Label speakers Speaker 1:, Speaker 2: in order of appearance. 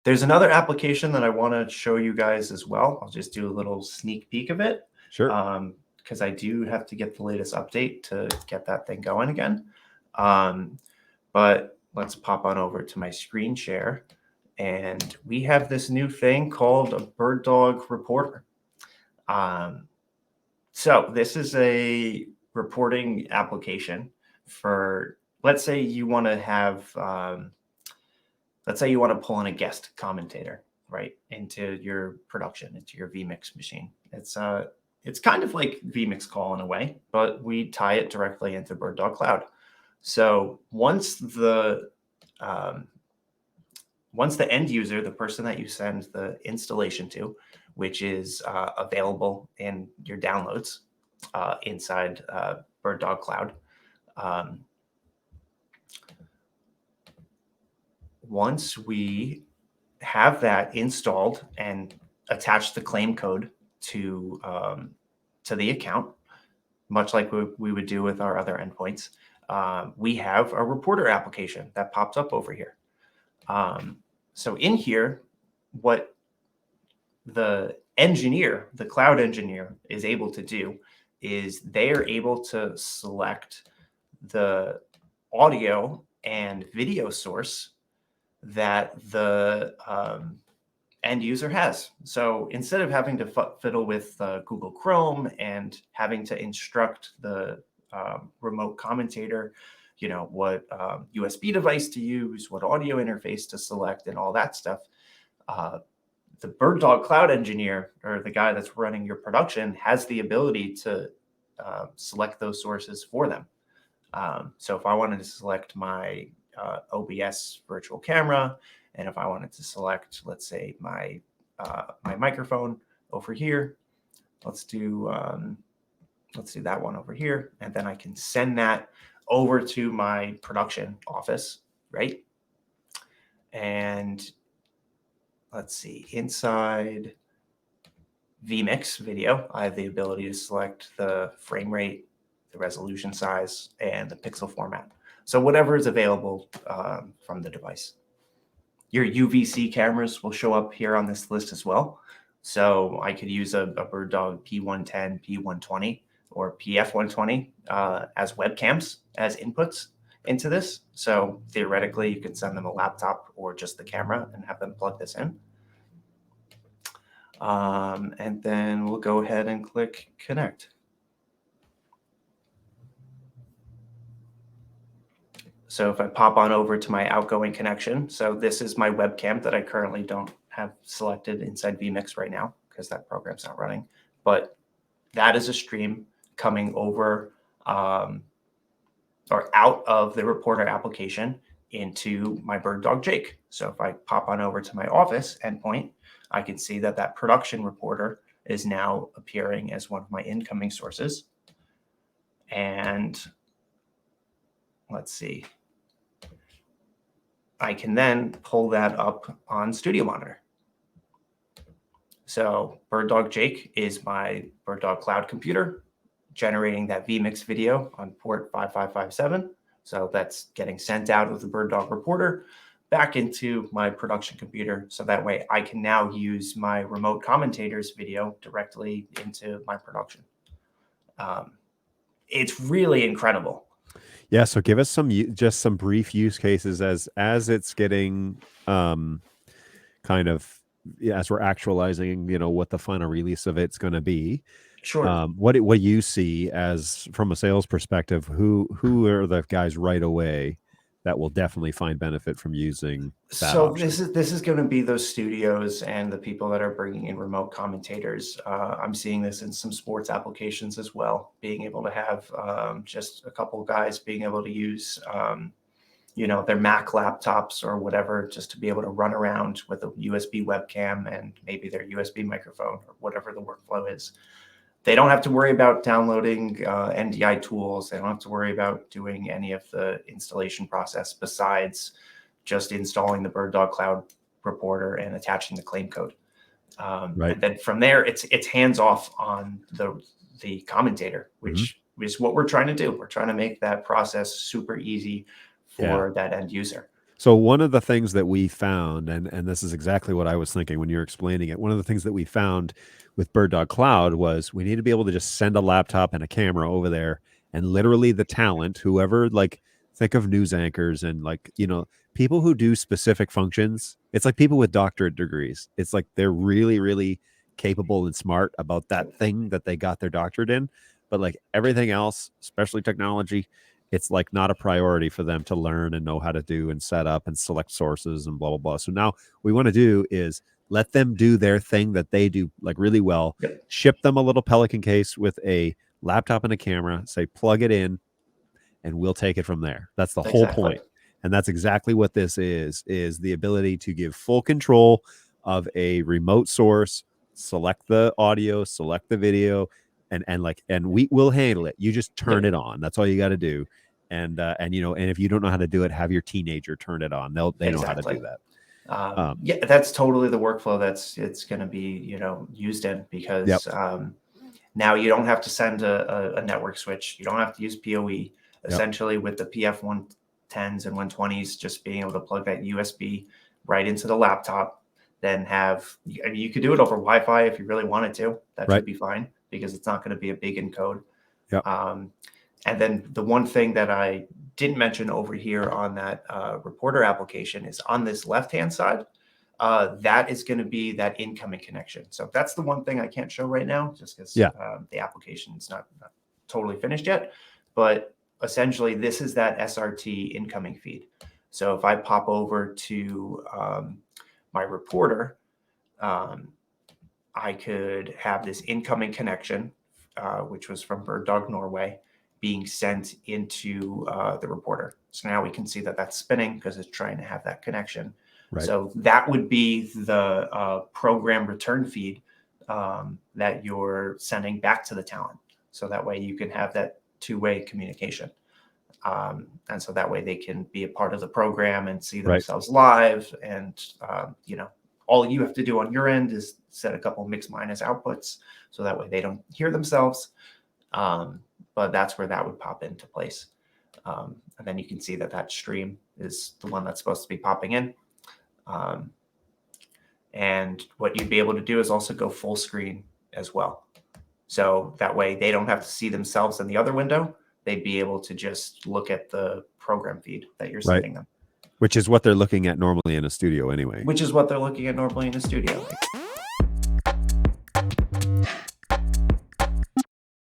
Speaker 1: There's another application that I want to show you guys as well. I'll just do a little sneak peek of it.
Speaker 2: Sure.
Speaker 1: Because I do have to get the latest update to get that thing going again. But let's pop on over to my screen share. And we have this new thing called a BirdDog reporter. So this is a reporting application for, let's say you want to have, let's say you want to pull in a guest commentator, right, into your production, into your vMix machine. It's kind of like vMix Call in a way, but we tie it directly into BirdDog Cloud. So once the end user, the person that you send the installation to, which is available in your downloads inside BirdDog Cloud, once we have that installed and attach the claim code to the account, much like we would do with our other endpoints, we have a reporter application that pops up over here. So in here, what the engineer, the cloud engineer, is able to do is they are able to select the audio and video source that the end user has. So instead of having to fiddle with Google Chrome and having to instruct the remote commentator, what USB device to use, what audio interface to select, and all that stuff, the BirdDog Cloud engineer, or the guy that's running your production, has the ability to select those sources for them. So if I wanted to select my OBS virtual camera, and if I wanted to select, let's say, my microphone over here, let's do that one over here, and then I can send that over to my production office, right? And let's see, inside vMix video, I have the ability to select the frame rate, the resolution size, and the pixel format. So whatever is available from the device. Your UVC cameras will show up here on this list as well. So I could use a BirdDog P110, P120, or PF120 as webcams, as inputs into this. So theoretically, you could send them a laptop or just the camera and have them plug this in. And then we'll go ahead and click connect. So if I pop on over to my outgoing connection, so this is my webcam that I currently don't have selected inside vMix right now because that program's not running, but that is a stream coming over or out of the reporter application into my BirdDog Jake. So if I pop on over to my office endpoint, I can see that that production reporter is now appearing as one of my incoming sources. And let's see, I can then pull that up on Studio Monitor. So BirdDog Jake is my BirdDog Cloud computer generating that vMix video on port 5557. So that's getting sent out of the BirdDog reporter back into my production computer. So that way I can now use my remote commentator's video directly into my production. It's really incredible.
Speaker 2: Yeah, so give us just some brief use cases as it's getting kind of, as we're actualizing, what the final release of it's going to be.
Speaker 1: Sure.
Speaker 2: What you see as from a sales perspective, who are the guys right away that will definitely find benefit from using that option?
Speaker 1: This is going to be those studios and the people that are bringing in remote commentators. I'm seeing this in some sports applications as well, being able to have just a couple of guys being able to use their Mac laptops or whatever, just to be able to run around with a USB webcam and maybe their USB microphone or whatever the workflow is. They don't have to worry about downloading NDI tools. They don't have to worry about doing any of the installation process besides just installing the BirdDog Cloud reporter and attaching the claim code.
Speaker 2: Right.
Speaker 1: And then from there, it's hands off on the commentator, which is what we're trying to do. We're trying to make that process super easy for that end user.
Speaker 2: So one of the things that we found, and this is exactly what I was thinking when you're explaining it, one of the things that we found with BirdDog Cloud was we need to be able to just send a laptop and a camera over there, and literally the talent, whoever, like, think of news anchors and, like, you know, people who do specific functions. It's like people with doctorate degrees. It's like they're really, really capable and smart about that thing that they got their doctorate in. But like everything else, especially technology, it's like not a priority for them to learn and know how to do and set up and select sources and blah blah blah. So now what we want to do is let them do their thing that they do like really well.
Speaker 1: Yep.
Speaker 2: Ship them a little Pelican case with a laptop and a camera, say plug it in, and we'll take it from there. That's the whole
Speaker 1: Exactly.
Speaker 2: point. And that's exactly what this is the ability to give full control of a remote source, select the audio, select the video, and we will handle it. You just turn
Speaker 1: Yep.
Speaker 2: it on. That's all you got to do. And you know, and if you don't know how to do it, have your teenager turn it on. They know how to do
Speaker 1: Exactly.
Speaker 2: that.
Speaker 1: Yeah, that's totally the workflow it's going to be, you know, used in, because now you don't have to send a network switch. You don't have to use PoE. Essentially, with the PF 110s and 120s, just being able to plug that USB right into the laptop, then have, I mean, you could do it over Wi-Fi if you really wanted to. That should be fine, because it's not going to be a big encode. And then the one thing that I didn't mention over here on that reporter application is on this left-hand side, that is going to be that incoming connection. So that's the one thing I can't show right now, just because the application is not totally finished yet. But essentially, this is that SRT incoming feed. So if I pop over to my reporter, I could have this incoming connection, which was from BirdDog Norway, being sent into the reporter. So now we can see that that's spinning because it's trying to have that connection. So that would be the program return feed that you're sending back to the talent. So that way you can have that two-way communication. And so that way they can be a part of the program and see themselves live. And, you know, all you have to do on your end is set a couple mix minus outputs, so that way they don't hear themselves. But that's where that would pop into place. And then you can see that that stream is the one that's supposed to be popping in. And what you'd be able to do is also go full screen as well. So that way they don't have to see themselves in the other window. They'd be able to just look at the program feed that you're sending them.
Speaker 2: Which is what they're looking at normally in a studio anyway.
Speaker 1: Which is what they're looking at normally in a studio.